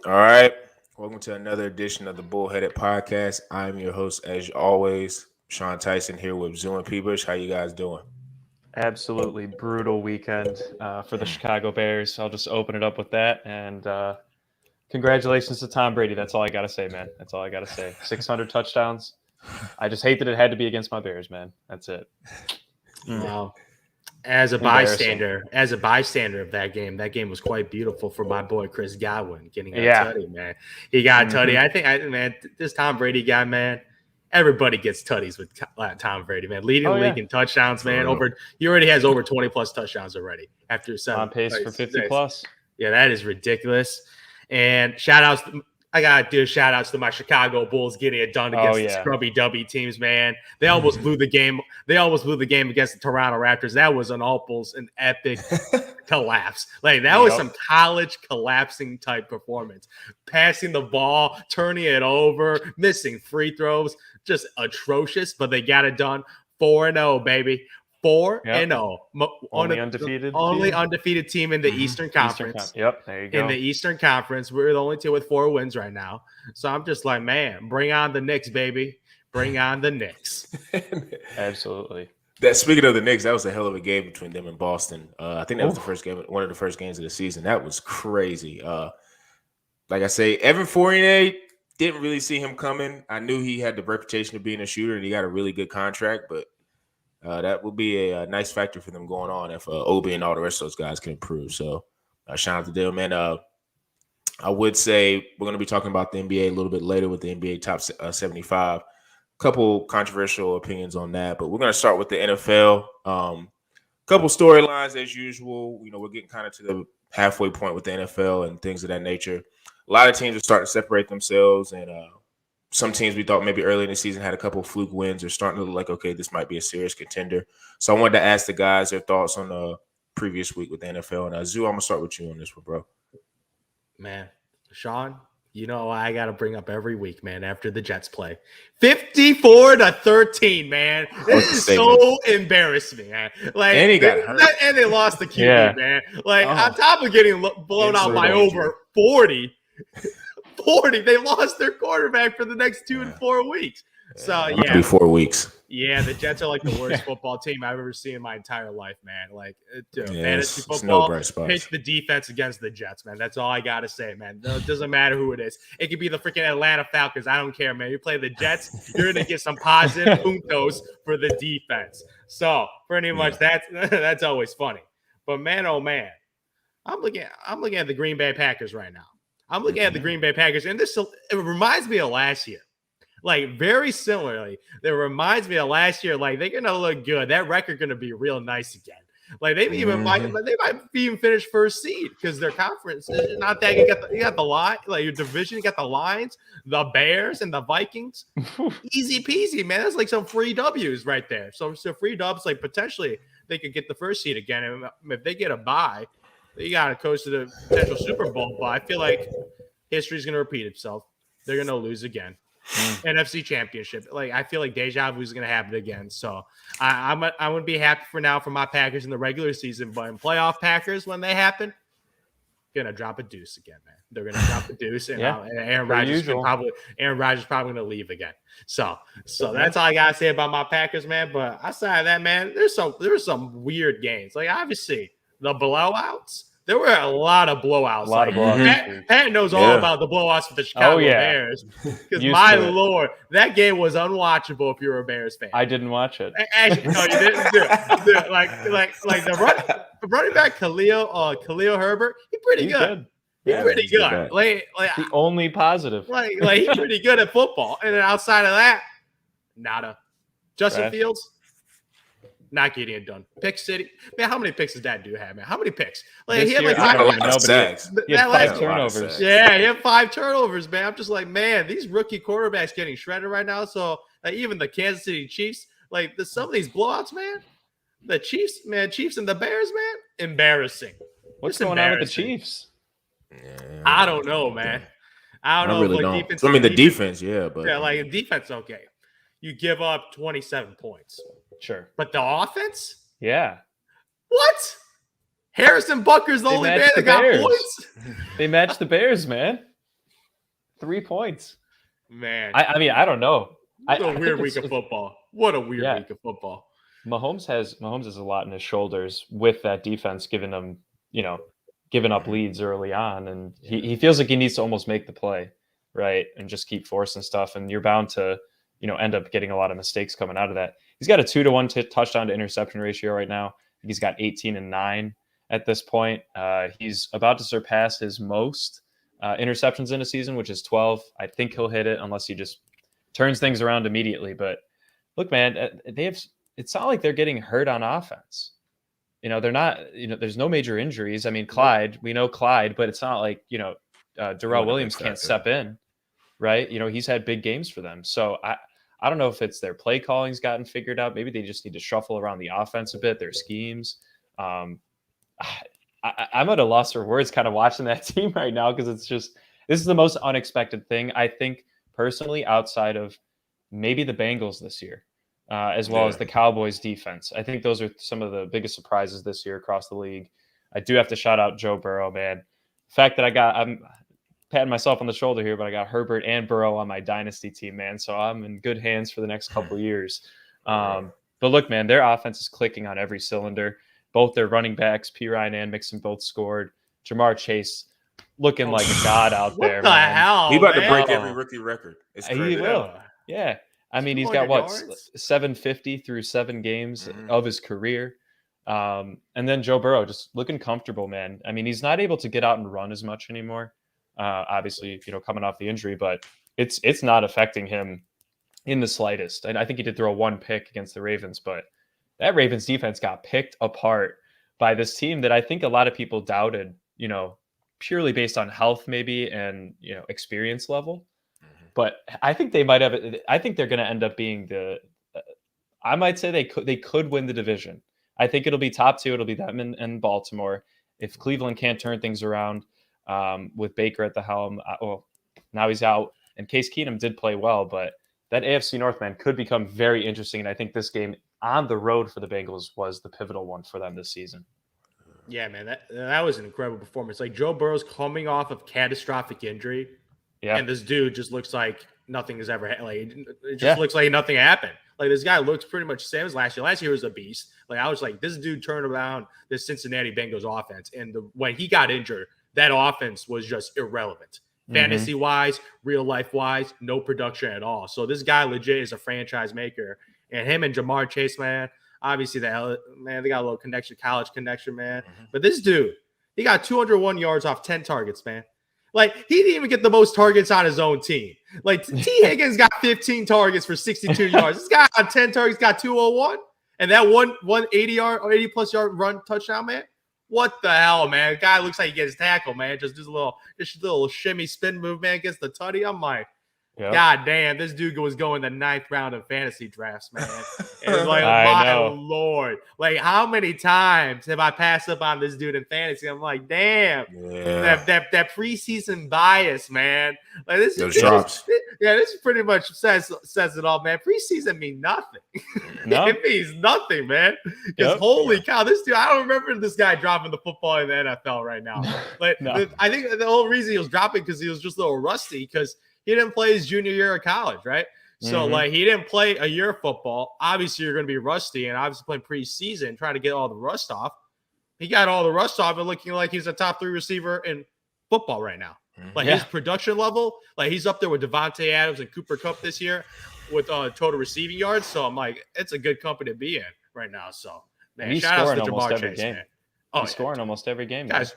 All right. Welcome to another edition of the Bullheaded Podcast. I'm your host, as always, Sean Tyson here with Zoo and Peebush. How you guys doing? Absolutely brutal weekend for the Chicago Bears. I'll just open it up with that. And congratulations to Tom Brady. That's all I got to say, man. That's all I got to say. 600 touchdowns. I just hate that it had to be against my Bears, man. That's it. Wow. As a Embarrassing. bystander of that game was quite beautiful for my boy Chris Godwin getting a Yeah. tutty, man. He got a tutty. Man, this Tom Brady guy, man. Everybody gets tutties with Tom Brady, man. Leading Oh, the league yeah. in touchdowns, man. He already has over 20 plus touchdowns already after seven. On pace for 50 plus. Yeah, that is ridiculous. And I gotta do shout outs to my Chicago Bulls getting it done against the scrubby dubby teams, man. They almost blew the game. They almost blew the game against the Toronto Raptors. That was an epic collapse. Like that was some college collapsing type performance. Passing the ball, turning it over, missing free throws, just atrocious. But they got it done. 4-0, baby. 4-0. Only undefeated. Undefeated team in the Eastern Conference. Yep, there you go. In the Eastern Conference, we're the only team with 4 wins right now. So I'm just like, man, bring on the Knicks, baby. Bring on the Knicks. Absolutely. Speaking of the Knicks, that was a hell of a game between them and Boston. I think that was the first game, one of the first games of the season. That was crazy. Like I say, Evan Fournier, didn't really see him coming. I knew he had the reputation of being a shooter, and he got a really good contract, but that will be a nice factor for them going on if Obi and all the rest of those guys can improve. So shout out to them. And I would say we're going to be talking about the NBA a little bit later with the NBA top 75. Couple controversial opinions on that, but we're going to start with the NFL. Couple storylines as usual. You know, we're getting kind of to the halfway point with the NFL and things of that nature. A lot of teams are starting to separate themselves, and some teams we thought maybe early in the season had a couple of fluke wins are starting to look like, okay, this might be a serious contender. So I wanted to ask the guys their thoughts on the previous week with the NFL. And Zoo, I'm going to start with you on this one, bro. Man, Sean, you know I got to bring up every week, man, after the Jets play. 54-13, man. This is so embarrassing, man. Like, and he got hurt. And they lost the QB, man. Like, on top of getting blown out by over 40, they lost their quarterback for the next 2 and 4 weeks. So, yeah. 4 weeks. Yeah, the Jets are like the worst football team I've ever seen in my entire life, man. Like, fantasy no football, pick the defense against the Jets, man. That's all I got to say, man. It doesn't matter who it is. It could be the freaking Atlanta Falcons. I don't care, man. You play the Jets, you're going to get some positive puntos for the defense. So, pretty much that's always funny. But, man, oh, man, I'm looking at the Green Bay Packers right now. I'm looking at the Green Bay Packers, and it reminds me of last year. Like, very similarly, that reminds me of last year. Like, they're gonna look good. That record gonna be real nice again. Like, they might even finish first seed because their conference is not that. You got the line, like your division. You got the Lions, the Bears, and the Vikings. Easy peasy, man. That's like some free W's right there. So free dubs, like potentially they could get the first seed again. And if they get a bye, they got to coast to the potential Super Bowl. But I feel like history's gonna repeat itself. They're gonna lose again. NFC Championship. Like, I feel like deja vu is going to happen again. So I wouldn't be happy for now for my Packers in the regular season, but in playoff Packers, when they happen, gonna drop a deuce again, man. They're gonna drop a deuce, and Aaron Rodgers probably gonna leave again. So that's all I gotta say about my Packers, man. But outside of that, man, there were some weird games. Like, obviously the blowouts. There were a lot of blowouts. Pat knows all about the blowouts for the Chicago Bears. Because my Lord, that game was unwatchable if you're a Bears fan. I didn't watch it. Actually, no, you didn't do it. Like the running back Khalil Herbert, he's pretty good. He's pretty good. Like the only positive. Like he's pretty good at football. And then outside of that, nada. Justin Fields. Not getting it done. Pick City. Man, how many picks does that dude have, man? How many picks? Like, he had like I don't even know, but he had 5 turnovers. Yeah, he had 5 turnovers, man. I'm just like, man, these rookie quarterbacks getting shredded right now. So, like, even the Kansas City Chiefs, like, some of these blowouts, man, the Chiefs and the Bears, man, embarrassing. What's going on with the Chiefs? Yeah, I don't know, man. I don't know. Really don't. Defense, I mean, the defense, but like, the defense, okay. You give up 27 points. Sure. But the offense? Yeah. What? Harrison Butker's the only man that got points? They matched the Bears, man. 3 points. Man, I mean, I don't know. what a I weird think week of football. What a weird week of football. Mahomes has a lot in his shoulders with that defense giving him, giving up leads early on, and he feels like he needs to almost make the play, right, and just keep forcing stuff, and you're bound to, end up getting a lot of mistakes coming out of that. He's got a 2-to-1 touchdown to interception ratio right now. He's got 18-9 at this point. He's about to surpass his most interceptions in a season, which is 12. I think he'll hit it unless he just turns things around immediately. But look, man, it's not like they're getting hurt on offense. They're not, there's no major injuries. I mean, we know Clyde, but it's not like, Darrell Williams can't step in, right? He's had big games for them. So I don't know if it's their play calling's gotten figured out. Maybe they just need to shuffle around the offense a bit, their schemes. I'm at a loss for words kind of watching that team right now, because this is the most unexpected thing, I think, personally, outside of maybe the Bengals this year, as well as the Cowboys defense. I think those are some of the biggest surprises this year across the league. I do have to shout out Joe Burrow, man. The fact that I'm patting myself on the shoulder here, but I got Herbert and Burrow on my dynasty team, man. So I'm in good hands for the next couple of years. But look, man, their offense is clicking on every cylinder. Both their running backs, P. Ryan and Mixon, both scored. Jamar Chase looking like a god out there. What the hell? He about to break every rookie record. It's crazy. He will. Yeah. I mean, he's got 750 through 7 games of his career. And then Joe Burrow just looking comfortable, man. I mean, he's not able to get out and run as much anymore. Obviously, coming off the injury, but it's not affecting him in the slightest. And I think he did throw 1 pick against the Ravens, but that Ravens defense got picked apart by this team that I think a lot of people doubted, purely based on health maybe and, experience level. But I think they might have. I think they're going to end up being I might say they could win the division. I think it'll be top 2. It'll be them and Baltimore. If Cleveland can't turn things around with Baker at the helm, now he's out. And Case Keenum did play well, but that AFC North, man, could become very interesting. And I think this game on the road for the Bengals was the pivotal one for them this season. Yeah, man, that was an incredible performance. Like, Joe Burrow's coming off of catastrophic injury. Yeah. And this dude just looks like nothing has ever happened. Like, it just looks like nothing happened. Like, this guy looks pretty much the same as last year. Last year was a beast. Like, I was like, this dude turned around this Cincinnati Bengals offense. And when he got injured, that offense was just irrelevant. Fantasy-wise, real-life-wise, no production at all. So this guy legit is a franchise maker. And him and Jamar Chase, man, obviously, they got a little connection, college connection, man. But this dude, he got 201 yards off 10 targets, man. Like, he didn't even get the most targets on his own team. Like, T. Higgins got 15 targets for 62 yards. This guy on 10 targets got 201. And that one 80-plus yard run touchdown, man. What the hell, man? The guy looks like he gets tackled, man. Just does a little shimmy spin move, man, gets the tutty. I'm like, God damn, this dude was going the 9th round of fantasy drafts, man. And it's like, my Lord. Like, how many times have I passed up on this dude in fantasy? I'm like, damn. Yeah. That preseason bias, man. Like, this pretty much says it all, man. Preseason means nothing. No. It means nothing, man. Because holy cow, this dude, I don't remember this guy dropping the football in the NFL right now. Like, I think the whole reason he was dropping because he was just a little rusty, because he didn't play his junior year of college, right? So, like, he didn't play a year of football. Obviously, you're going to be rusty, and obviously playing preseason, trying to get all the rust off. He got all the rust off and looking like he's a top 3 receiver in football right now. Like, his production level, like, he's up there with Devontae Adams and Cooper Kupp this year with total receiving yards. So, I'm like, it's a good company to be in right now. So, man, he's shout out to Jamar Chase, game. man. He's scoring almost every game. Guys,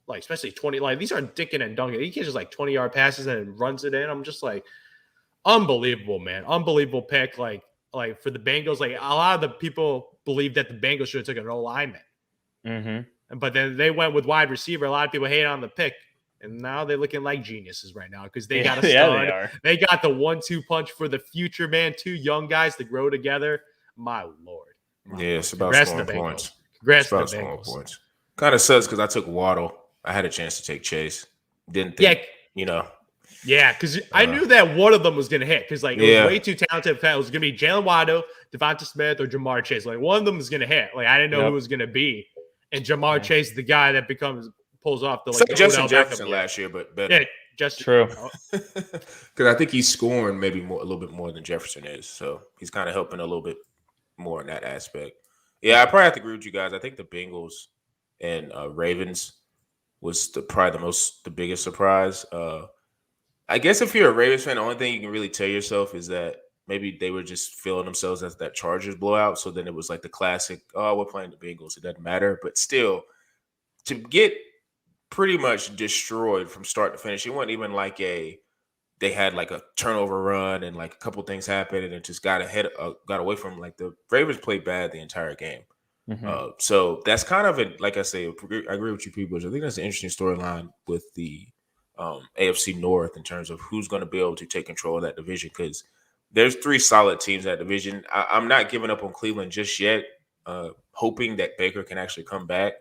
like especially 20, like, these aren't dinking and dunking. He catches like 20-yard passes and runs it in. I'm just like, unbelievable, man. Unbelievable pick. Like for the Bengals, like, a lot of the people believe that the Bengals should have taken an O-lineman. But then they went with wide receiver. A lot of people hate on the pick. And now they're looking like geniuses right now because they got a stud. They got the 1-2 punch for the future, man. 2 young guys to grow together. My Lord. It's about scoring points. Congrats to the Bengals. Kind of sucks because I took Waddle. I had a chance to take Chase. Didn't think, Yeah, because I knew that one of them was going to hit because, like, it was way too talented. It was going to be Jalen Waddle, Devonta Smith, or Jamar Chase. Like, one of them was going to hit. Like, I didn't know who it was going to be. And Jamar Chase, the guy that pulls off the, like, Justin Jefferson last year, but better. Just True. Because I think he's scoring maybe a little bit more than Jefferson is, so he's kind of helping a little bit more in that aspect. Yeah, I probably have to agree with you guys. I think the Bengals and Ravens was probably the biggest surprise. I guess if you're a Ravens fan, the only thing you can really tell yourself is that maybe they were just feeling themselves as that Chargers blowout. So then it was like the classic, oh, we're playing the Bengals. It doesn't matter. But still, to get pretty much destroyed from start to finish, it wasn't even like they had like a turnover run and like a couple things happened and it just got away from them. Like the Ravens played bad the entire game. Mm-hmm. So that's kind of like I say, I agree with you people. I think that's an interesting storyline with the AFC North in terms of who's going to be able to take control of that division because there's 3 solid teams in that division. I'm not giving up on Cleveland just yet, hoping that Baker can actually come back.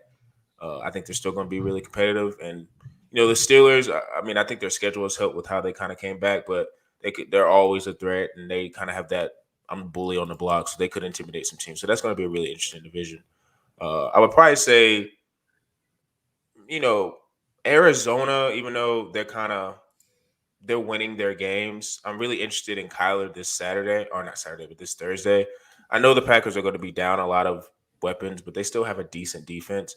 I think they're still going to be really competitive. And, the Steelers, I mean, I think their schedule has helped with how they kind of came back, but they're always a threat and they kind of have that I'm a bully on the block, so they could intimidate some teams. So that's going to be a really interesting division. I would probably say, Arizona, even though they're winning their games, I'm really interested in Kyler this Saturday, or not Saturday, but this Thursday. I know the Packers are going to be down a lot of weapons, but they still have a decent defense.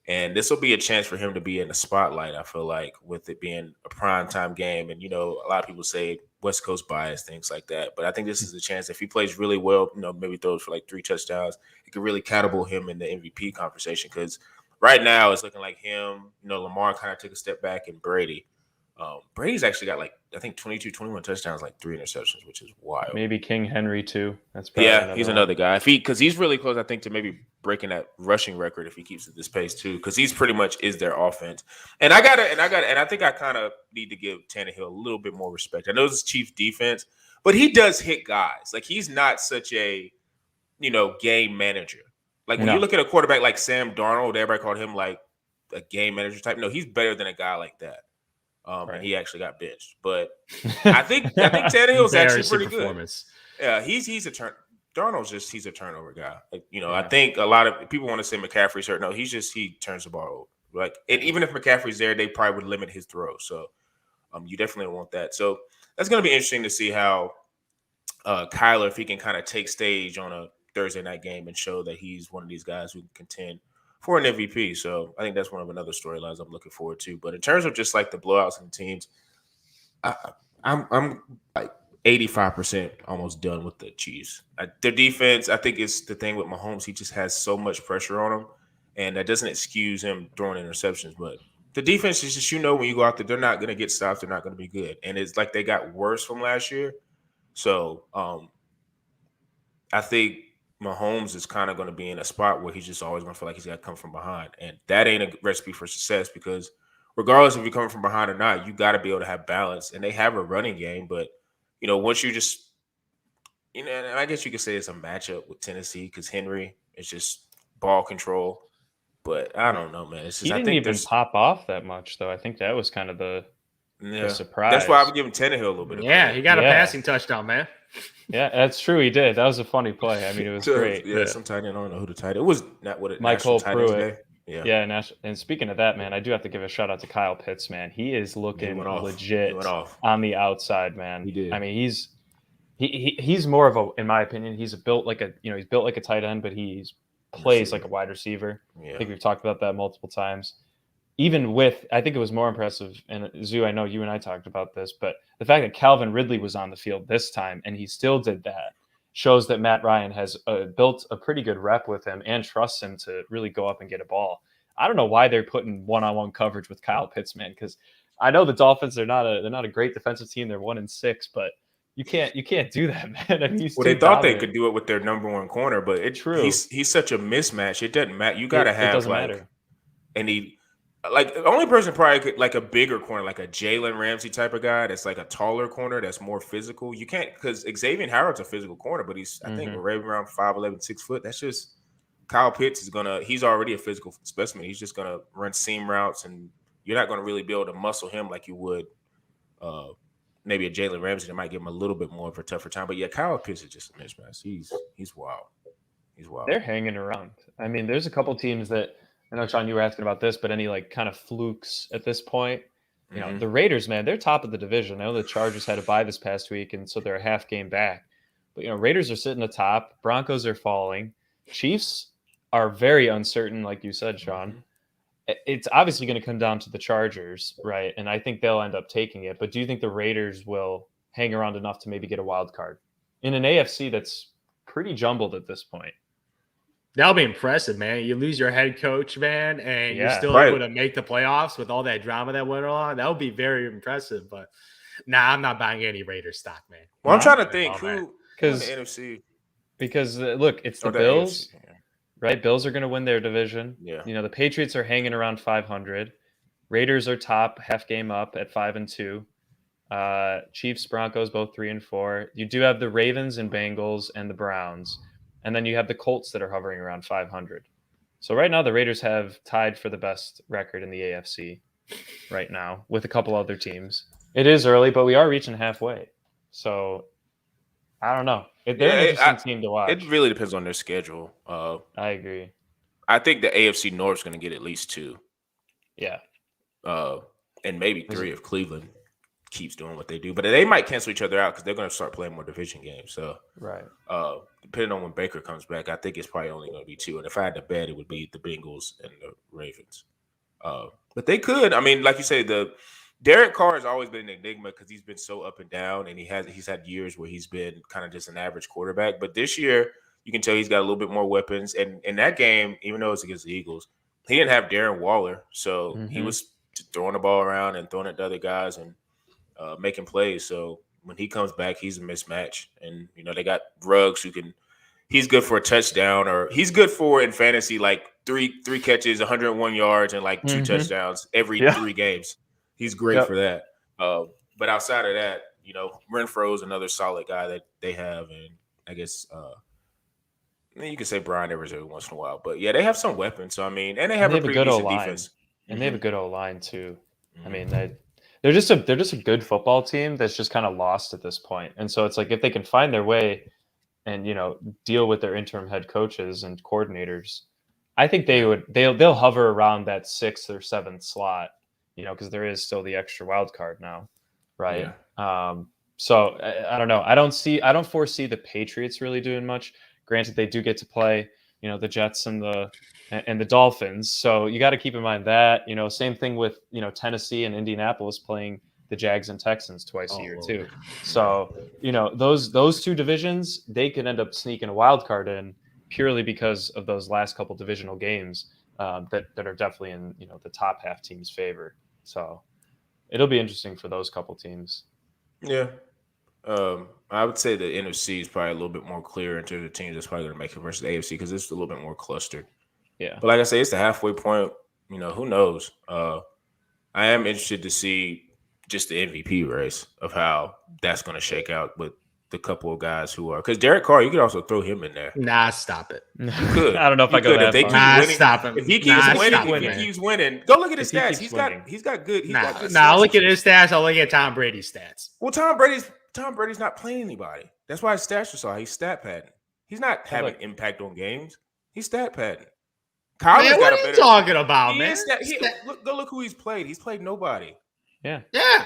And this will be a chance for him to be in the spotlight, I feel like, with it being a primetime game. And, a lot of people say West Coast bias, things like that. But I think this is a chance. If he plays really well, maybe throws for like 3 touchdowns, it could really catapult him in the MVP conversation. Because right now it's looking like him, Lamar kind of took a step back and Brady. Brady's actually got I think 22, 21 touchdowns, like 3 interceptions, which is wild. Maybe King Henry too. That's probably he's another guy. Because he's really close, I think, to maybe breaking that rushing record if he keeps at this pace too. Because he's pretty much is their offense. And I think I kind of need to give Tannehill a little bit more respect. I know it's Chiefs defense, but he does hit guys. Like he's not such a game manager. Like when you look at a quarterback like Sam Darnold, everybody called him like a game manager type. No, he's better than a guy like that. Right. And he actually got benched, but I think Tannehill's actually pretty good. Yeah, he's a Darnold's he's a turnover guy. Like, I think a lot of people want to say McCaffrey's hurt. No, he turns the ball over. Like, and even if McCaffrey's there, they probably would limit his throw. So, you definitely want that. So that's going to be interesting to see how Kyler, if he can kind of take stage on a Thursday night game and show that he's one of these guys who can contend for an MVP. So I think that's one of another storylines I'm looking forward to. But in terms of just like the blowouts and teams, I'm like 85% almost done with the Chiefs. Their defense, I think, is the thing with Mahomes. He just has so much pressure on him, and that doesn't excuse him throwing interceptions. But the defense is just, when you go out there, they're not going to get stopped. They're not going to be good. And it's like they got worse from last year. So I think Mahomes is kind of going to be in a spot where he's just always going to feel like he's got to come from behind. And that ain't a recipe for success because regardless if you're coming from behind or not, you got to be able to have balance. And they have a running game, but, once you just, and I guess you could say it's a matchup with Tennessee because Henry is just ball control. But I don't know, man. It's just, he didn't even pop off that much, though. I think that was kind of the surprise. That's why I would give him Tannehill a little bit of credit. He got a passing touchdown, man. Yeah, that's true. He did. That was a funny play. I mean, it was great. Yeah, some tight end. I don't know who the tight end. It was not what it Michael Pruitt. Yeah. And speaking of that, man, I do have to give a shout out to Kyle Pitts, man. He is looking legit on the outside, man. He did. I mean, he's more of a, in my opinion, he's built like a tight end, but he plays like a wide receiver. Yeah. I think we've talked about that multiple times. Even with, I think it was more impressive, and Zoo, I know you and I talked about this, but the fact that Calvin Ridley was on the field this time and he still did that shows that Matt Ryan has built a pretty good rep with him and trusts him to really go up and get a ball. I don't know why they're putting one-on-one coverage with Kyle Pitts, man, because I know the Dolphins, they're not a great defensive team. They're 1-6, but you can't do that, man. I mean, they thought they could do it with their number one corner, but he's such a mismatch. It doesn't matter. You got to have matter. And like the only person probably could, like a bigger corner, like a Jalen Ramsey type of guy that's like a taller corner that's more physical. You can't, because Xavier Howard's a physical corner, but he's I think right around 5'11", 6 foot. That's just Kyle Pitts he's already a physical specimen. He's just gonna run seam routes, and you're not gonna really be able to muscle him like you would maybe a Jalen Ramsey that might give him a little bit more of a tougher time. But yeah, Kyle Pitts is just a mismatch. He's wild. He's wild. They're hanging around. I mean, there's a couple teams that. I know, Sean, you were asking about this, but any like kind of flukes at this point? You know, the Raiders, man, they're top of the division. I know the Chargers had a bye this past week, and so they're a half game back. But, you know, Raiders are sitting atop. Broncos are falling. Chiefs are very uncertain, like you said, Sean. It's obviously going to come down to the Chargers, right? And I think they'll end up taking it. But do you think the Raiders will hang around enough to maybe get a wild card in an AFC that's pretty jumbled at this point? That'll be impressive, man. You lose your head coach, man, and you're still able to make the playoffs with all that drama that went on. That would be very impressive. But I'm not buying any Raiders stock, man. Well, I'm trying to think who in the NFC. Because look, it's the Bills, right? Bills are going to win their division. Yeah. You know, the Patriots are hanging around 500. Raiders are top, half game up at 5-2. Chiefs, Broncos, both 3-4. You do have the Ravens and Bengals and the Browns. And then you have the Colts that are hovering around 500. So right now the Raiders have tied for the best record in the AFC right now with a couple other teams. It is early, but we are reaching halfway. So I don't know. They're an interesting team to watch. It really depends on their schedule. I agree. I think the AFC North is going to get at least 2. Yeah. And maybe 3 if Cleveland keeps doing what they do. But they might cancel each other out because they're going to start playing more division games. So right. Depending on when Baker comes back, I think it's probably only going to be 2. And if I had to bet, it would be the Bengals and the Ravens. But they could. I mean, like you say, the Derek Carr has always been an enigma because he's been so up and down, and he's had years where he's been kind of just an average quarterback. But this year, you can tell he's got a little bit more weapons. And in that game, even though it's against the Eagles, he didn't have Darren Waller, so he was throwing the ball around and throwing it to other guys and making plays. So when he comes back, he's a mismatch. And you know they got Ruggs who can. He's good for a touchdown, or he's good for in fantasy like three catches, 101 yards, and like 2 touchdowns every 3 games. He's great for that. But outside of that, you know, Renfro's another solid guy that they have, and I guess you can say Brian Evers every once in a while. But yeah, they have some weapons. So I mean, and they have a pretty decent defense, and they have a good O-line too. I mean, they're just a good football team that's just kind of lost at this point. And so it's like if they can find their way and you know deal with their interim head coaches and coordinators, I think they'll hover around that 6th or 7th slot. You know, because there is still the extra wild card now, right? Yeah. So I don't know. I don't foresee the Patriots really doing much. Granted, they do get to play, you know, the Jets and the Dolphins. So you got to keep in mind that, you know, same thing with, you know, Tennessee and Indianapolis playing the Jags and Texans twice a year too. So, you know, those 2 divisions, they could end up sneaking a wild card in purely because of those last couple divisional games that are definitely in, you know, the top half team's favor. So it'll be interesting for those couple teams. Yeah. I would say the NFC is probably a little bit more clear in terms of teams that's probably going to make it versus the AFC because it's a little bit more clustered. Yeah. But like I say, it's the halfway point. You know, who knows? I am interested to see just the MVP race of how that's going to shake out with the couple of guys who are – because Derek Carr, you could also throw him in there. Nah, stop it. You could. I don't know if I go that far. Nah, stop him. If he keeps winning, go look at his stats. He's got good. I'll look at his stats. I'll look at Tom Brady's stats. Well, Tom Brady's not playing anybody. That's why his stats are so high. He's stat padding. He's not having impact on games. He's stat padding. Man, what are you talking about, man? Go look who he's played. He's played nobody. Yeah.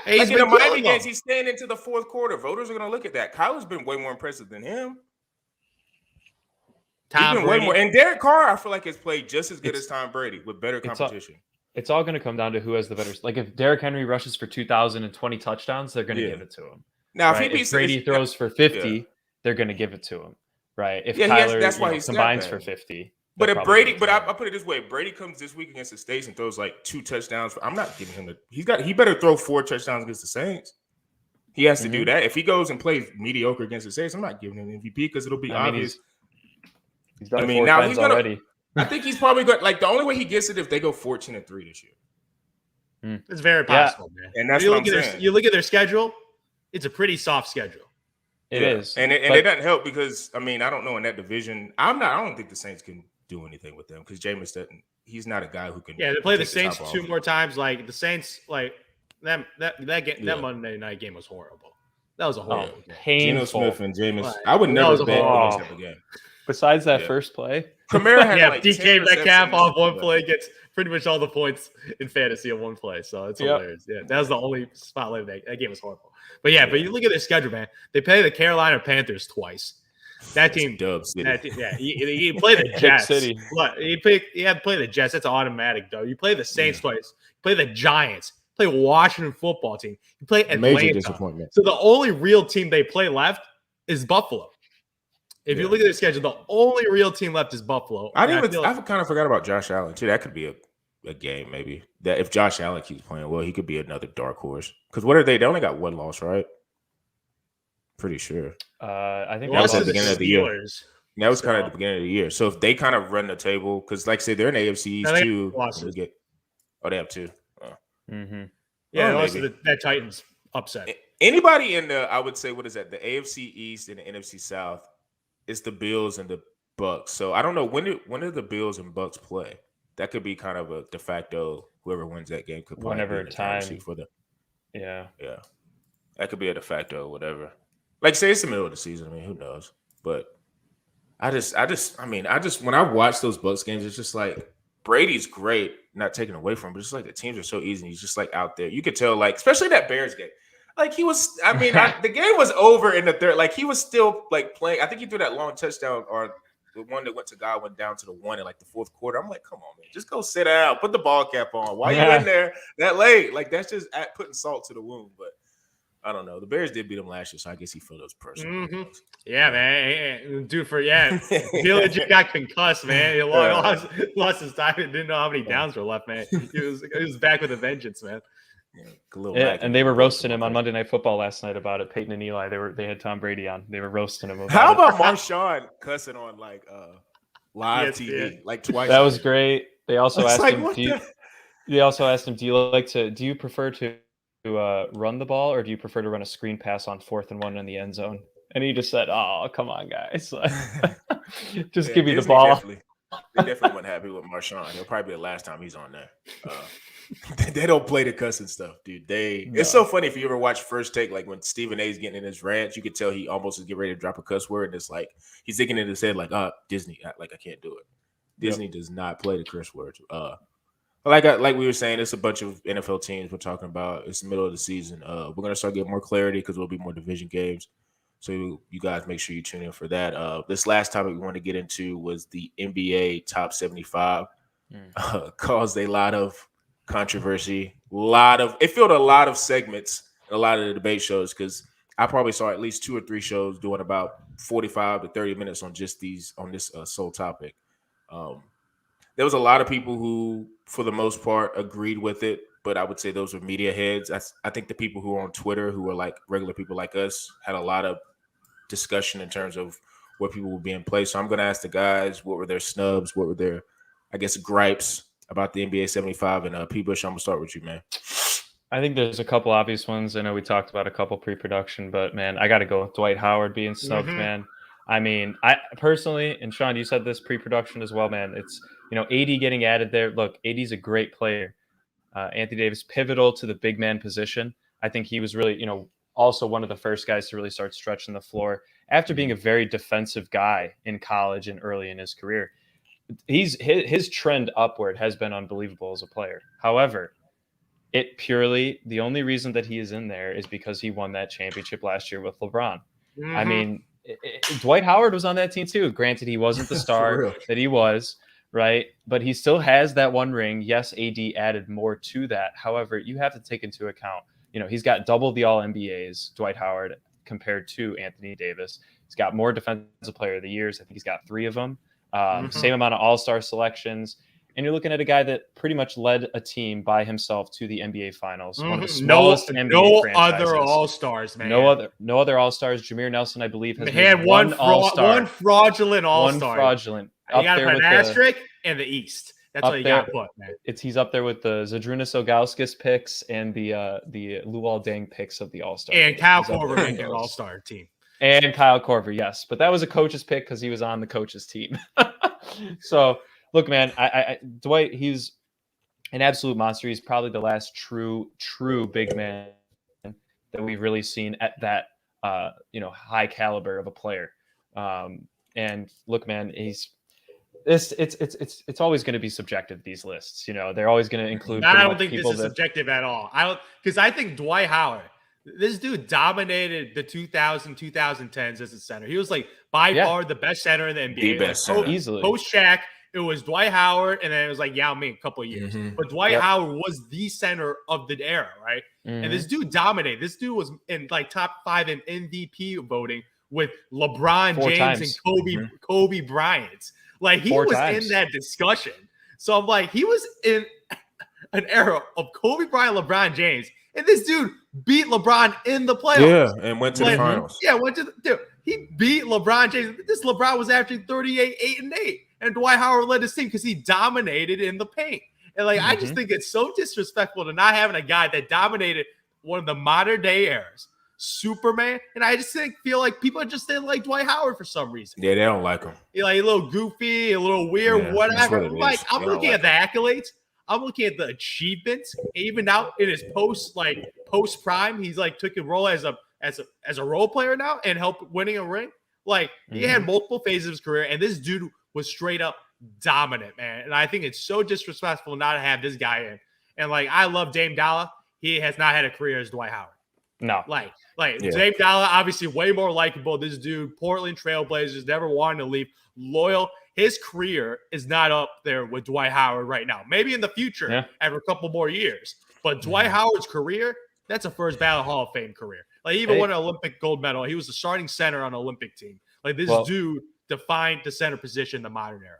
Like in the Miami games, he's staying into the 4th quarter. Voters are going to look at that. Kyler's been way more impressive than him. He's been way more. And Derek Carr, I feel like, has played just as good as Tom Brady with better competition. It's all going to come down to who has the better. Like if Derrick Henry rushes for 2,020 touchdowns, they're going to give it to him. Now, right? If Brady throws for 50, they're going to give it to him. Right? If Kyler combines for 50. But if Brady, I put it this way: if Brady comes this week against the States and throws like 2 touchdowns, I'm not giving him he better throw 4 touchdowns against the Saints. He has to do that. If he goes and plays mediocre against the Saints, I'm not giving him MVP because it'll be obvious. He's done it 4 times already. I think he's probably good. Like the only way he gets it if they go 14-3 this year. It's very possible, man. And that's what I'm saying. You look at their schedule; it's a pretty soft schedule. It is, and it doesn't help because I mean I don't know in that division. I don't think the Saints can do anything with them because Jameis doesn't. He's not a guy who can. Yeah, they play the Saints 2 more times. Like the Saints, like that Monday night game was horrible. That was a horrible game. Painful. Geno Smith and Jameis. I would never bet on this type of game. Besides that first play, Kamara had Yeah, like DK 10 Metcalf receptions. off one play gets pretty much all the points in fantasy on one play. So it's hilarious. Yeah, that was the only spotlight that game was horrible. But but you look at their schedule, man. They play the Carolina Panthers twice. That team, Dub City. You play the Jets. City. You have to play the Jets. That's automatic, though. You play the Saints twice. You play the Giants. You play Washington football team. You play Atlanta. Major disappointment. So the only real team they play left is Buffalo. If you look at their schedule, the only real team left is Buffalo. I kind of forgot about Josh Allen too. That could be a game maybe. That if Josh Allen keeps playing well, he could be another dark horse. Because what are they? They only got one loss, right? Pretty sure. I think that was at the beginning of the year. That was kind of at the beginning of the year. So if they kind of run the table, because like I said, they're in AFC East too. They have two. Yeah, that Titans upset. Anybody in the, I would say, what is that? The AFC East and the NFC South. It's the Bills and the Bucks. So I don't know when do the Bills and Bucks play. That could be kind of a de facto. Whoever wins that game could probably whenever time for the. Yeah. That could be a de facto, whatever. Like say it's the middle of the season. I mean, who knows? But I just when I watch those Bucks games, it's just like Brady's great, not taken away from him, but it's like the teams are so easy. He's just like out there. You could tell, like, especially that Bears game. Like he was, the game was over in the third. Like he was still like playing. I think he threw that long touchdown or the one that went to Godwin down to the one in like the fourth quarter. I'm like, come on, man, just go sit down, put the ball cap on. Why you in there that late? Like that's just putting salt to the wound. But I don't know. The Bears did beat him last year, so I guess he felt those personal. Yeah, man. Dude, he legit got concussed, man. He lost his time and didn't know how many downs were left, man. He was back with a vengeance, man. And they were roasting him on Monday Night Football last night about it. Peyton and Eli, they had Tom Brady on. They were roasting him. How about Marshawn cussing on like live TV like twice? That was great. They also asked him. Do you prefer to run the ball or do you prefer to run a screen pass on 4th and 1 in the end zone? And he just said, "Oh, come on, guys, just give me the ball." They definitely weren't happy with Marshawn. It'll probably be the last time he's on there. They don't play the cussing stuff, dude. It's so funny if you ever watch First Take, like when Stephen A's getting in his rant, you could tell he almost is getting ready to drop a cuss word, and it's like he's thinking in his head, like, Disney, like I can't do it. Disney does not play the curse words. Like we were saying, it's a bunch of NFL teams we're talking about. It's the middle of the season. We're gonna start getting more clarity because there'll be more division games. So you guys make sure you tune in for that. This last topic we want to get into was the NBA top 75. Caused a lot of controversy. It filled a lot of segments, a lot of the debate shows, because I probably saw at least 2 or 3 shows doing about 45 to 30 minutes on just on this sole topic. There was a lot of people who, for the most part, agreed with it, but I would say those were media heads. I think the people who are on Twitter, who are like regular people like us, had a lot of discussion in terms of what people would be in place. So I'm going to ask the guys, what were their snubs? What were their, I guess, gripes about the NBA 75? And P. Bush, I'm going to start with you, man. I think there's a couple obvious ones. I know we talked about a couple pre-production, but, man, I got to go with Dwight Howard being snubbed, man. I mean, I personally, and Sean, you said this pre-production as well, man. It's, AD getting added there. Look, AD's a great player. Anthony Davis, pivotal to the big man position. I think he was really, also one of the first guys to really start stretching the floor after being a very defensive guy in college and early in his career. His trend upward has been unbelievable as a player. However, the only reason that he is in there is because he won that championship last year with LeBron. I mean, Dwight Howard was on that team too. Granted, he wasn't the star that he was, right? But he still has that one ring. Yes, AD added more to that. However, you have to take into account, he's got double the All-NBAs, Dwight Howard, compared to Anthony Davis. He's got more Defensive Player of the Years. I think he's got 3 of them. Same amount of All-Star selections. And you're looking at a guy that pretty much led a team by himself to the NBA Finals. One of the smallest NBA franchises. No other All-Stars, man. No other All-Stars. Jameer Nelson, I believe, has had one All-Star. One fraudulent All-Star. One fraudulent. You got to put an asterisk in the East. That's all you got to put, man. He's up there with the Zadrunas Ilgauskas picks and the Luol Deng picks of the All-Star. And Kyle Korver making an All-Star team. And Kyle Korver, yes. But that was a coach's pick because he was on the coach's team. So, look, man, Dwight, he's an absolute monster. He's probably the last true big man that we've really seen at that, high caliber of a player. And look, man, It's always going to be subjective, these lists. They're always going to include I pretty don't much think this people is that subjective at all. Because I think Dwight Howard, this dude dominated the 2010s as a center. He was like by far the best center in the NBA. The best center. Easily. Post Shaq, it was Dwight Howard, and then it was like Yao Ming a couple of years. But Dwight Howard was the center of the era, right? And this dude dominated. This dude was in like top 5 in MVP voting with LeBron James and Kobe Bryant. Like he was in that discussion. So I'm like, he was in an era of Kobe Bryant, LeBron James, and this dude beat LeBron in the playoffs. Yeah, and went to the finals. Yeah, he beat LeBron James. This LeBron was averaging 38, 8, and 8. And Dwight Howard led his team because he dominated in the paint. And I just think it's so disrespectful to not having a guy that dominated one of the modern day eras. Superman, and I just feel like people just didn't like Dwight Howard for some reason. Yeah, they don't like him. He's like a little goofy, a little weird, whatever. I'm looking at the accolades. I'm looking at the achievements. Even out in his post prime, he's took a role as a role player now and helped winning a ring. He had multiple phases of his career, and this dude was straight up dominant, man. And I think it's so disrespectful not to have this guy in. And I love Dame Dollar. He has not had a career as Dwight Howard. No. Dame Dollar, obviously way more likable. This dude, Portland Trailblazers, never wanted to leave. Loyal. His career is not up there with Dwight Howard right now. Maybe in the future, after a couple more years. But Dwight Howard's career, that's a first ballot Hall of Fame career. He even won an Olympic gold medal. He was the starting center on an Olympic team. This dude defined the center position in the modern era.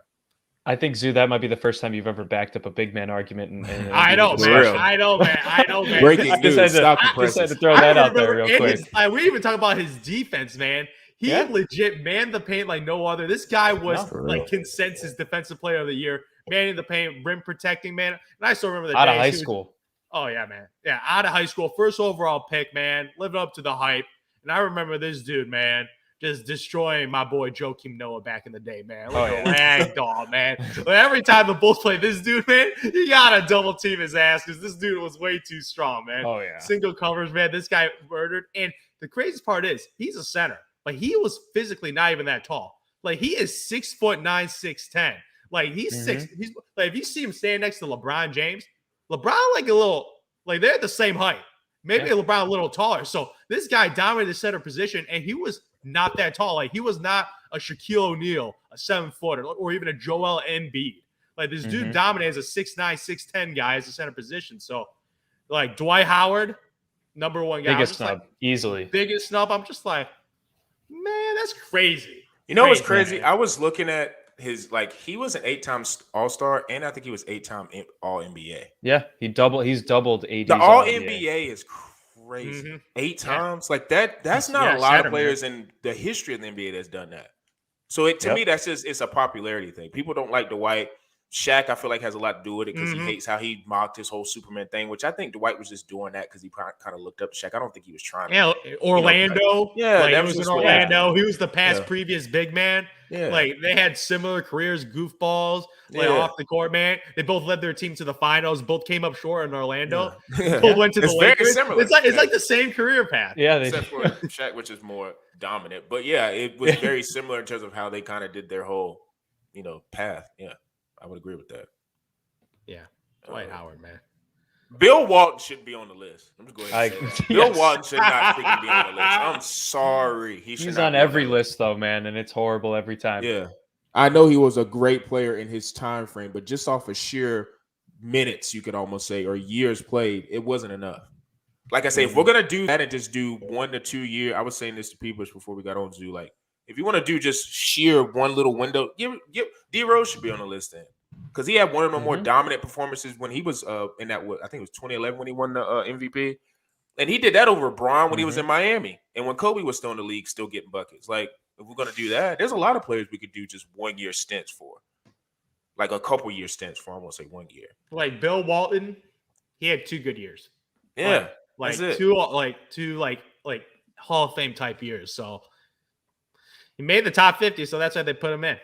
I think, Zoo, that might be the first time you've ever backed up a big man argument. I know, man. I know, man. Breaking news. Stop the I just had to throw that out there real quick. We even talk about his defense, man. He legit manned the paint like no other. This guy was consensus defensive player of the year, manning the paint, rim protecting, man. And I still remember the out of high school. Oh yeah, man. Yeah, out of high school, first overall pick, man. Living up to the hype. And I remember this dude, man, just destroying my boy Joakim Noah back in the day, man. A rag doll, man. Every time the Bulls play this dude, man, you gotta double team his ass because this dude was way too strong, man. Oh yeah. Single covers, man. This guy murdered. And the craziest part is he's a center. He was physically not even that tall. He is 6'9", 6'10". He's six. He's if you see him stand next to LeBron James, LeBron a little they're the same height. Maybe LeBron a little taller. So this guy dominated the center position, and he was not that tall. He was not a Shaquille O'Neal, a 7-footer, or even a Joel Embiid. This dude dominated as a 6'9", 6'10" guy as a center position. So, Dwight Howard, number one guy. Biggest snub, easily. Biggest snub. I'm just man, that's crazy. You know what's crazy? Man. I was looking at his he was an 8-time All-Star, and I think he was 8-time All-NBA. Yeah, he's doubled AD. The All-NBA is crazy. 8 times? That's not a lot of players in the history of the NBA that's done that. So to me, that's just it's a popularity thing. People don't like Dwight. Shaq, I feel like, has a lot to do with it because he hates how he mocked his whole Superman thing, which I think Dwight was just doing that because he kind of looked up to Shaq. I don't think he was trying to. Yeah, Orlando. He was in Orlando. He was the previous big man. Yeah. They had similar careers, goofballs, off the court, man. They both led their team to the finals. Both came up short in Orlando. Both went to the Lakers. Very similar. It's like the same career path. Yeah, except for Shaq, which is more dominant. But yeah, it was very similar in terms of how they kind of did their whole, path. Yeah. I would agree with that. Yeah. Dwight Howard, man. Bill Walton should be on the list. I'm just going to say that. Bill Walton should not freaking be on the list. I'm sorry. He's on every list, though, man, and it's horrible every time. Yeah. I know he was a great player in his time frame, but just off of sheer minutes, you could almost say, or years played, it wasn't enough. Like I say, if we're going to do that and just do 1 to 2 year, I was saying this to people before we got on Zoo, if you want to do just sheer one little window, D Rose should be on the list then, because he had one of the more dominant performances when he was in that. I think it was 2011 when he won the MVP, and he did that over Bron when he was in Miami, and when Kobe was still in the league, still getting buckets. If we're gonna do that, there's a lot of players we could do just 1 year stints for, a couple year stints for. I won't say 1 year. Bill Walton, he had 2 good years. Yeah, two Hall of Fame type years. So. He made the top 50, so that's why they put him in.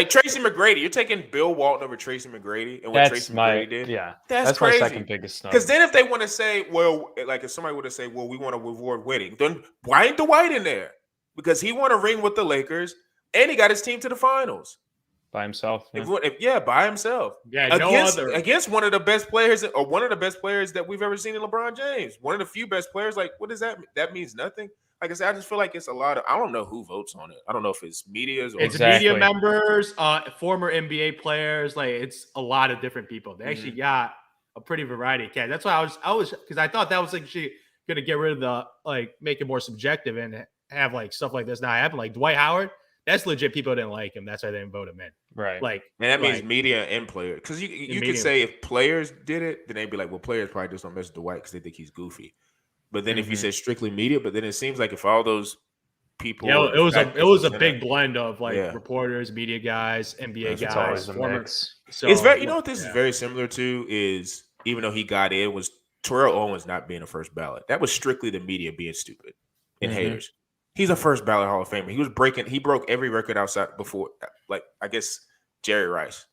Tracy McGrady. You're taking Bill Walton over Tracy McGrady and what Tracy McGrady did? Yeah. That's crazy. My second biggest snub. Because then if they want to say, if somebody would have said, we want to reward winning, then why ain't Dwight in there? Because he won a ring with the Lakers and he got his team to the finals. by himself. Yeah. By himself. Yeah, no other. Against one of the best players, or one of the best players that we've ever seen in LeBron James. One of the few best players. Like, what does that mean? That means nothing. Like I said, I just feel like it's a lot of. I don't know who votes on it. I don't know if it's media's or It's Exactly. media members, former NBA players. Like, it's a lot of different people. They actually got a pretty variety of cats. That's why I was because I thought that was actually going to get rid of the make it more subjective and have like stuff like this not happen. Like Dwight Howard, that's legit. People didn't like him. That's why they didn't vote him in. Right. Like, and that means media and players. Because you could say if players did it, then they'd be like, well, players probably just don't mess with Dwight because they think he's goofy. But then if you said strictly media, but then it seems like if all those people, yeah, it was a big blend of reporters, media guys, NBA guys, former. So it's very. You know what this is very similar to is even though he got in was Terrell Owens not being a first ballot. That was strictly the media being stupid and haters. He's a first ballot Hall of Famer. He broke every record outside before, like I guess Jerry Rice.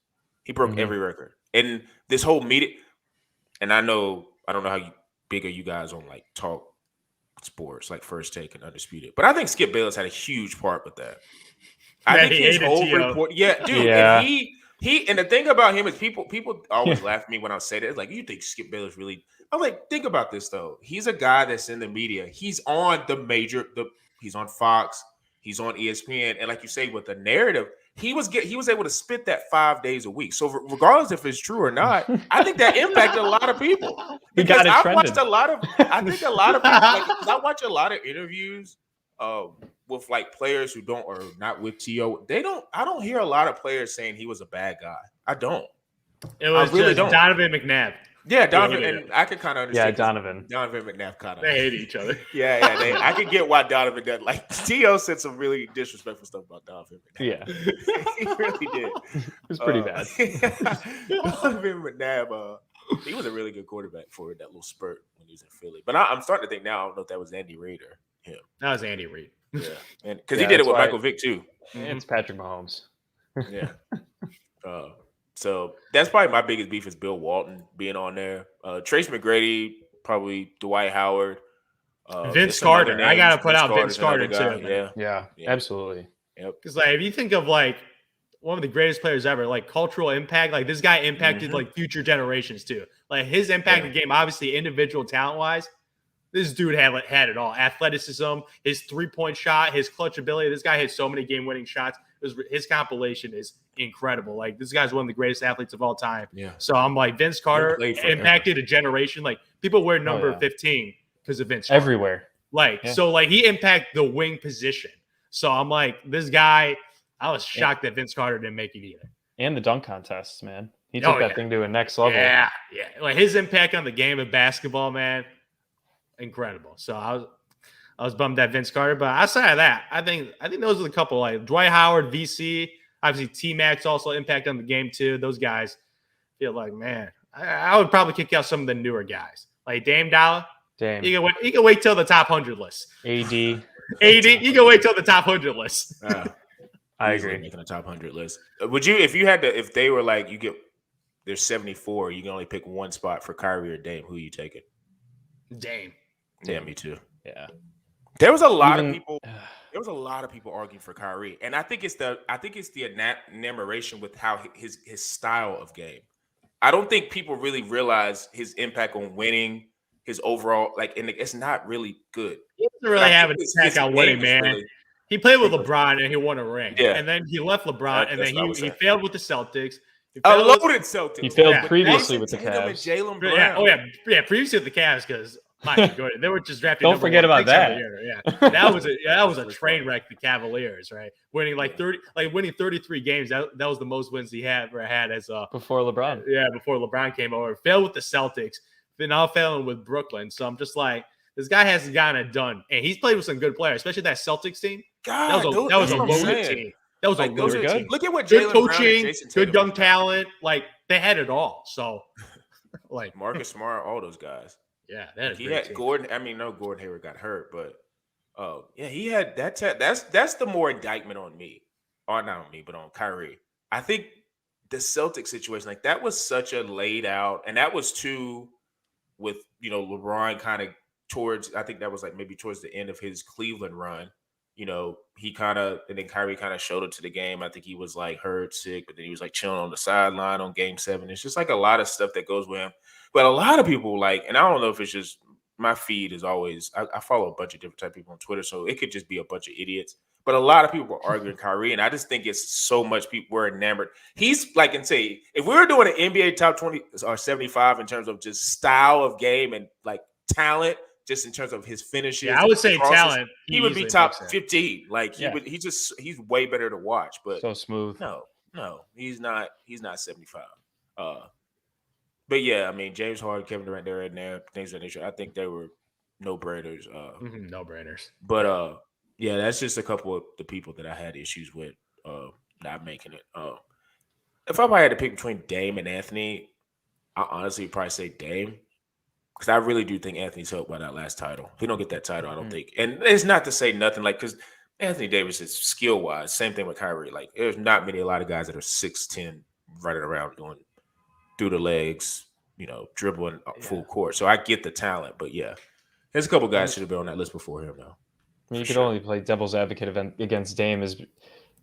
He broke every record. And this whole media, and I don't know how big are you guys on like talk sports, like First Take and Undisputed. But I think Skip Bayless had a huge part with that. I think his whole report, dude. Yeah. And he and the thing about him is people always laugh at me when I say that. It's like, you think Skip Bayless really? I'm like, think about this though. He's a guy that's in the media. He's on he's on Fox, he's on ESPN, and like you say, with the narrative, he was able to spit that 5 days a week. So regardless if it's true or not, I think that impacted a lot of people. Because I watched a lot of people, like, I watch a lot of interviews with like players who are not with T.O. I don't hear a lot of players saying he was a bad guy. I don't. It was really just Donovan McNabb. Yeah, Donovan, and I could kind of understand. Yeah, Donovan McNabb kind of. They hate each other. I could get why Donovan did. Like, T.O. said some really disrespectful stuff about Donovan McNabb. Yeah. He really did. It was pretty bad. Donovan McNabb, he was a really good quarterback for that little spurt when he was in Philly. But I'm starting to think now, I don't know if that was Andy Reid or him. That was Andy Reid. Yeah, and because he did it with Michael Vick too. It's Patrick Mahomes. Yeah. So that's probably my biggest beef is Bill Walton being on there. Trace McGrady, probably Dwight Howard. Vince Carter. I got to put out Vince Carter too. Yeah, absolutely. Yep. Because like if you think of like one of the greatest players ever, like cultural impact, like this guy impacted like future generations too. Like his impact in the game, obviously individual talent wise, this dude had it all. Athleticism, his 3-point shot, his clutch ability. This guy hit so many game-winning shots. His compilation is incredible. Like this guy's one of the greatest athletes of all time. Yeah. So I'm like Vince Carter impacted a generation. Like people wear number 15 because of Vince Carter. Everywhere. So like he impacted the wing position. So I'm like this guy. I was shocked that Vince Carter didn't make it either. And the dunk contests, man. He took that thing to a next level. Yeah. Like his impact on the game of basketball, man, incredible. So I was bummed at Vince Carter, but outside of that, I think those are the couple like Dwight Howard, VC, obviously T-Max also impact on the game too. Those guys feel like, man, I would probably kick out some of the newer guys like Dame Dollar. Dame. You can wait till the top 100 list. AD. You can wait till the top 100 list. I agree. Making a top 100 list. Would you, if they were like, there's 74, you can only pick one spot for Kyrie or Dame, who you taking? Dame. Yeah, me too. Yeah. There was a lot of people. There was a lot of people arguing for Kyrie, and I think it's the enamoration with how his style of game. I don't think people really realize his impact on winning, his overall and it's not really good. He doesn't really have an impact on winning, man. Really, he played with LeBron and he won a ring. Yeah. And then he left LeBron and then he failed with the Celtics. A loaded Celtics. He failed previously with the Cavs. Jaylen Brown. Yeah. Previously with the Cavs because. They were just drafting. Don't forget about that. Yeah, that was a train wreck. The Cavaliers, right, winning 33 games. That was the most wins he ever had as before LeBron. Yeah, before LeBron came over. Failed with the Celtics. Then now failing with Brooklyn. So I'm just like, this guy hasn't gotten it done, and he's played with some good players, especially that Celtics team. God, that was a loaded team. That was a loaded team. Look at what good Jaylen coaching, Brown and good young talent. Like they had it all. So, like Marcus Smart, all those guys. Yeah, that he had team. Gordon. I mean, no, Gordon Hayward got hurt, but he had that. That's the more indictment on me, or not on me, but on Kyrie. I think the Celtics situation, like that, was such a laid out, and that was too with LeBron kind of towards. I think that was like maybe towards the end of his Cleveland run, he kind of, and then Kyrie kind of showed it to the game. I think he was like hurt, sick, but then he was like chilling on the sideline on game 7. It's just like a lot of stuff that goes with him. But a lot of people and I don't know if it's just my feed is always, I follow a bunch of different type of people on Twitter, so it could just be a bunch of idiots. But a lot of people were arguing Kyrie, and I just think it's so much people were enamored. He's like, and say, if we were doing an NBA top 20 or 75 in terms of just style of game and like talent, just in terms of his finishes. Yeah, I would say crosses, talent. He would be top 15. Like he's way better to watch. But so smooth. No, he's not. He's not 75. But yeah, I mean James Harden, Kevin Durant, they're in there. Things of that nature. I think they were no brainers. No brainers. But yeah, that's just a couple of the people that I had issues with not making it. If I had to pick between Dame and Anthony, I honestly would probably say Dame. Because I really do think Anthony's helped by that last title. If he don't get that title, I don't think. And it's not to say nothing, like, because Anthony Davis is skill-wise. Same thing with Kyrie. Like, there's not a lot of guys that are 6'10", running around doing through the legs, dribbling full court. So I get the talent. But, yeah, there's a couple guys should have been on that list before him, though. I mean, you could only play devil's advocate against Dame.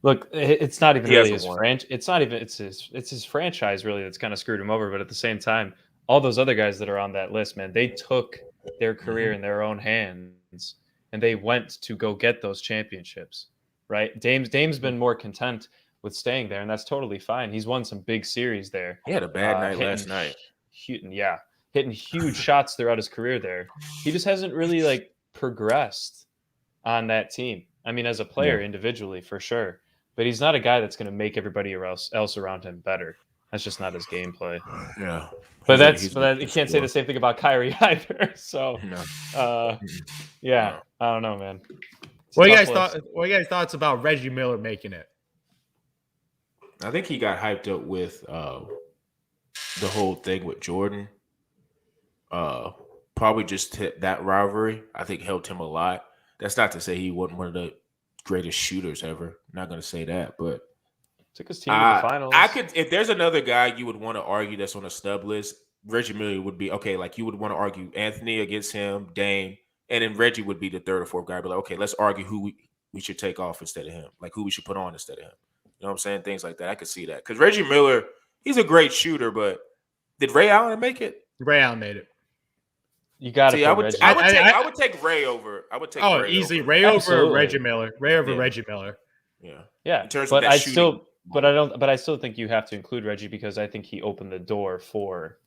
Look, it's not even really his franchise. It's not even it's his franchise really that's kind of screwed him over. But at the same time, all those other guys that are on that list, man, they took their career in their own hands and they went to go get those championships, right? Dame's been more content with staying there, and that's totally fine. He's won some big series there. He had a bad night last night. Hitting huge shots throughout his career there. He just hasn't really progressed on that team. I mean, as a player individually, for sure. But he's not a guy that's going to make everybody else around him better. That's just not his gameplay. Yeah. But you can't say the same thing about Kyrie either. So, I don't know, man. What are you guys thoughts about Reggie Miller making it? I think he got hyped up with the whole thing with Jordan. Probably just that rivalry, I think, helped him a lot. That's not to say he wasn't one of the greatest shooters ever. Not going to say that, but took his team to the finals. If there's another guy you would want to argue that's on a snub list, Reggie Miller would be okay. Like you would want to argue Anthony against him, Dame, and then Reggie would be the third or fourth guy. But like, okay, let's argue who we should take off instead of him, like who we should put on instead of him. You know what I'm saying? Things like that. I could see that because Reggie Miller, he's a great shooter, but did Ray Allen make it? Ray Allen made it. You got to. I would take Ray over. I would take. Ray easily. Over. Ray over Reggie Miller. Ray over Reggie Miller. Yeah. In terms but of that shooting. But I still think you have to include Reggie because I think he opened the door for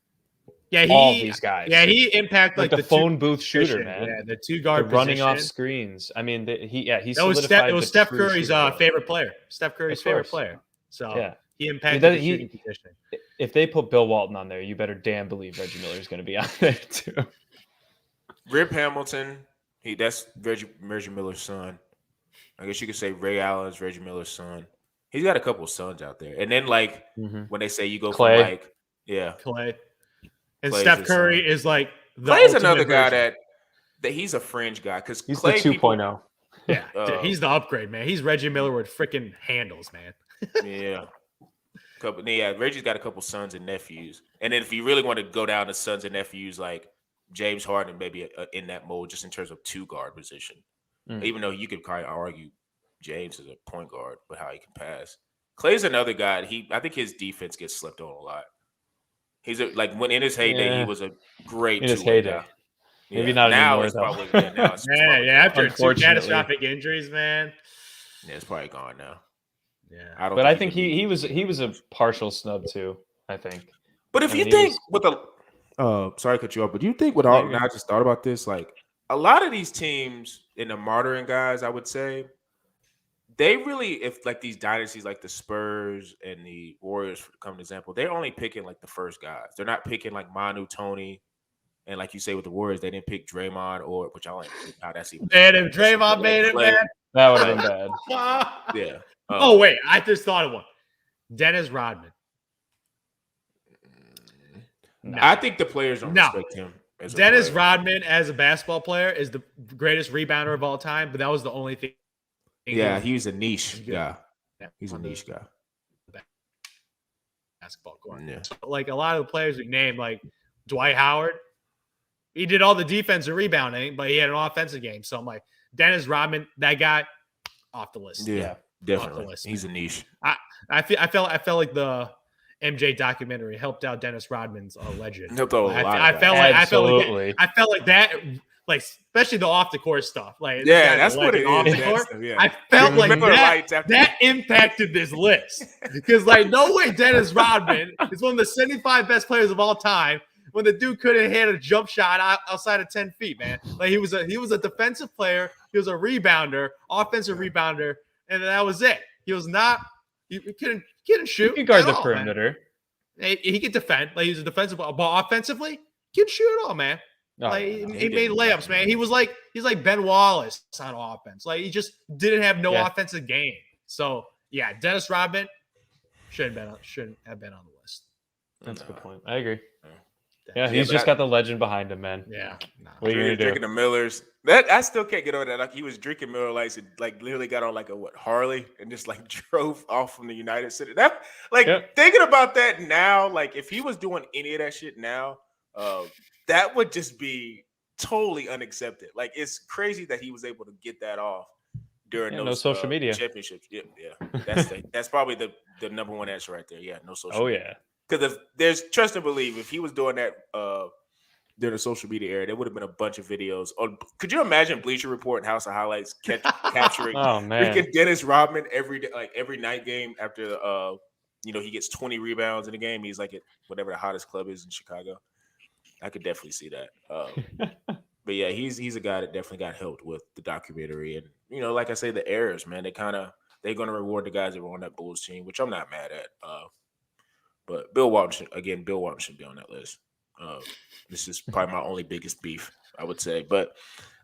all these guys. Yeah, he impacted like the phone booth shooter, man. Yeah, the 2-guard running off screens. I mean, he solidified. It was Steph Curry's favorite player. Steph Curry's favorite player. So he impacted the shooting position. If they put Bill Walton on there, you better damn believe Reggie Miller is going to be on there too. Rip Hamilton, that's Reggie Miller's son. I guess you could say Ray Allen's Reggie Miller's son. He's got a couple of sons out there. And then when they say you go Clay. from Clay. And Clay's Steph Curry is like the Clay's another guy that he's a fringe guy because he's Clay the 2.0. Yeah, he's the upgrade, man. He's Reggie Miller with freaking handles, man. Reggie's got a couple sons and nephews. And then if you really want to go down to sons and nephews, like James Harden maybe in that mold just in terms of 2-guard position. Even though you could probably argue James is a point guard, but how he can pass. Clay's another guy. I think his defense gets slept on a lot. He's when in his heyday, he was a great in his heyday. Guy. Maybe not now anymore. It's probably, now it's after 2 catastrophic injuries, man. Yeah, it's probably gone now. Yeah, I think he was a partial snub too. I think. But if you think with the, sorry to cut you off, but do you think with all? I just thought about this. Like a lot of these teams in the modern guys, I would say. They really, if like these dynasties like the Spurs and the Warriors, for come an example, they're only picking like the first guys. They're not picking like Manu, Tony, and like you say with the Warriors, they didn't pick Draymond which I don't know how that's even. Man, if Draymond made it, man, that would have been bad. Yeah. Oh wait, I just thought of one. Dennis Rodman. No. I think the players don't respect him. Dennis Rodman as a basketball player is the greatest rebounder of all time, but that was the only thing. Yeah, he's a niche guy. He's a niche guy. Basketball court. Yeah. Like a lot of the players we named, like Dwight Howard, he did all the defensive rebounding, but he had an offensive game. So I'm like, Dennis Rodman, that guy, off the list. Yeah, Off definitely. the list, He's a niche. I felt like the MJ documentary helped out Dennis Rodman's legend. Helped out a lot. I felt Absolutely. like that, like especially the off the court stuff. Like this Yeah, guy's that's a what it legend off is. the That's court. the- yeah. I felt like Miller Lights after- that impacted this list because like no way Dennis Rodman is one of the 75 best players of all time when the dude couldn't hit a jump shot outside of 10 feet, man. Like he was a defensive player, he was a rebounder, offensive rebounder, and that was it. He was not. He couldn't shoot. He could guard at the all, perimeter. man. He could defend. Like he was a defensive ball offensively. He could shoot at all, man. Oh, Like yeah, no. he made layups, man. He's like Ben Wallace on offense. Like he just didn't have no offensive game. So yeah, Dennis Rodman shouldn't have been on the list. That's a good point. I agree. Yeah, Yeah, he's just got the legend behind him, man. Yeah. What are you gonna do? Drinking the Millers. That I still can't get over that. Like he was drinking Miller Lights and like literally got on like a Harley and just like drove off from the United Center. That like thinking about that now, like if he was doing any of that shit now, that would just be totally unaccepted. Like it's crazy that he was able to get that off during those no social media championships. Yeah. That's probably the number one answer right there. Yeah, no social. Oh media. yeah. Because if there's trust and believe, if he was doing that during the social media era, there would have been a bunch of videos. Oh, could you imagine Bleacher Report and House of Highlights capturing freaking Dennis Rodman every day, like every night game after he gets 20 rebounds in a game. He's like at whatever the hottest club is in Chicago. I could definitely see that. But yeah, he's a guy that definitely got helped with the documentary, and like I say, the errors, man. They're going to reward the guys that were on that Bulls team, which I'm not mad at. But Bill Walton should be on that list. This is probably my only biggest beef, I would say. But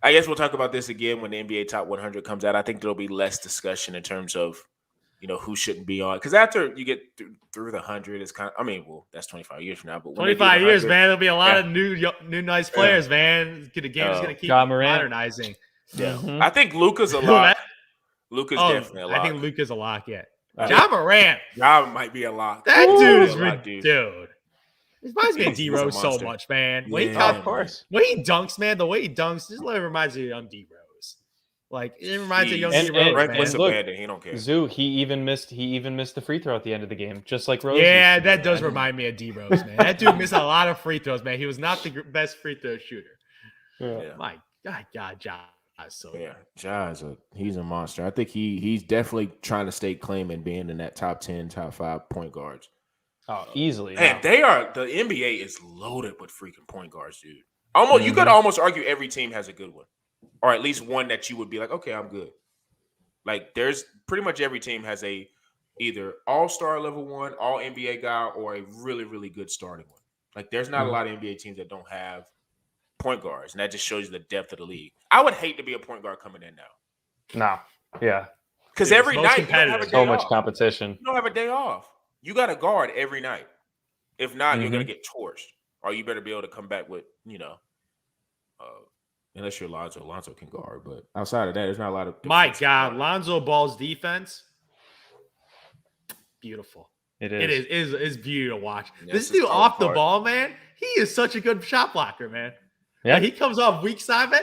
I guess we'll talk about this again when the NBA Top 100 comes out. I think there'll be less discussion in terms of, who shouldn't be on. Because after you get through the 100, it's kind of, that's 25 years from now. But 25 years, man, there'll be a lot of new nice players, man. The game's going to keep modernizing. Yeah. I think Luka's a lock. Luka's definitely a lock. I think Luka's a lock, yeah. Ja Morant. Ja might be a lock. That dude is ridiculous. Dude. It reminds me of D-Rose so much, man. Of course. When he dunks, man, the way he dunks, this reminds me of young D-Rose. Like, it reminds me of young D-Rose, reckless man. abandon. He don't care. Zoo, he even missed the free throw at the end of the game, just like Rose. Yeah, that does remind me of D-Rose, man. That dude missed a lot of free throws, man. He was not the best free throw shooter. Yeah. My God, Ja. So yeah, Ja he's a monster. I think he's definitely trying to stake claim in being in that top 10, top 5 point guards. Oh, easily. And the NBA is loaded with freaking point guards, dude. Almost you could almost argue every team has a good one. Or at least one that you would be like, okay, I'm good. Like there's pretty much every team has a either all-star level one, all NBA guy, or a really, really good starting one. Like there's not a lot of NBA teams that don't have point guards, and that just shows you the depth of the league. I would hate to be a point guard coming in now. No, yeah, because every night you don't have a day so much off. competition. You don't have a day off. You got to guard every night. If not, you're gonna get torched, or you better be able to come back with unless you're Lonzo. Lonzo can guard, but outside of that, there's not a lot of. My God, Lonzo Ball's defense, beautiful. It is beautiful to watch. Yeah, this dude off the ball, man. He is such a good shot blocker, man. Yeah, like, he comes off weak side, man.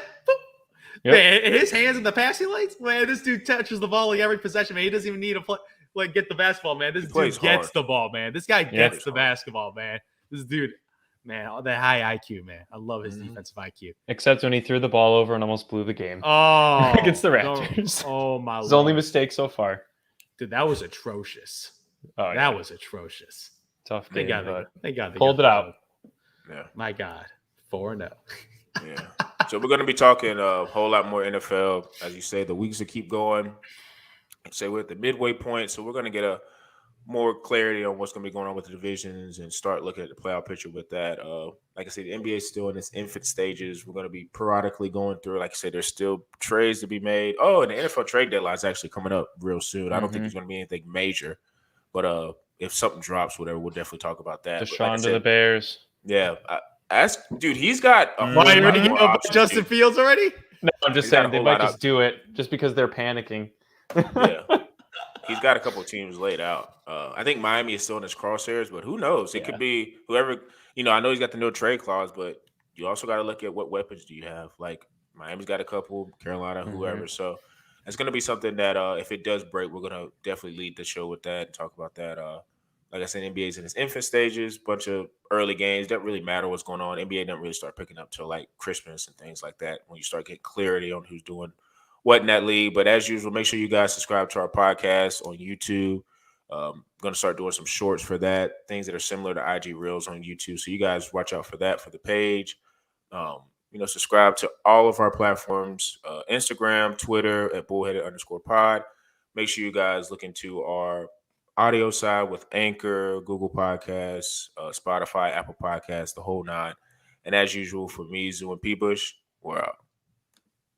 Yep. Man, his hands in the passing lanes, man. This dude touches the ball like every possession, man. He doesn't even need to get the basketball, man. This dude gets the ball, man. This guy gets the basketball, man. This dude, man, that high IQ, man. I love his defensive IQ. Except when he threw the ball over and almost blew the game. Oh, against the Raptors. Oh my! His only mistake so far. Dude, that was atrocious. Oh, that was atrocious. Tough game. Thank God they pulled it out. Yeah. My God, 4-0. Yeah. So we're going to be talking a whole lot more NFL. As you say, the weeks will keep going. So we're at the midway point. So we're going to get a more clarity on what's going to be going on with the divisions and start looking at the playoff picture with that. Like I said, the NBA is still in its infant stages. We're going to be periodically going through. Like I said, there's still trades to be made. Oh, and the NFL trade deadline is actually coming up real soon. I don't think there's going to be anything major. But if something drops, whatever, we'll definitely talk about that. Deshaun to the Bears. Yeah. Dude, he's got a whole you ready to give up Justin Fields already? No, I'm just saying they might just do it just because they're panicking. Yeah. He's got a couple of teams laid out. I think Miami is still in his crosshairs, but who knows? It could be whoever, I know he's got the no trade clause, but you also got to look at what weapons do you have. Like Miami's got a couple, Carolina, whoever. So it's going to be something that if it does break, we're going to definitely lead the show with that and talk about that. Like I said, NBA's in its infant stages, bunch of early games. Doesn't really matter what's going on. NBA doesn't really start picking up till like Christmas and things like that when you start getting clarity on who's doing what in that league. But as usual, make sure you guys subscribe to our podcast on YouTube. Going to start doing some shorts for that, things that are similar to IG Reels on YouTube. So you guys watch out for that for the page. Subscribe to all of our platforms, Instagram, Twitter at bullheaded_pod. Make sure you guys look into our audio side with Anchor, Google Podcasts, Spotify, Apple Podcasts, the whole nine. And as usual, for me, Zoo and P. Bush, we're out.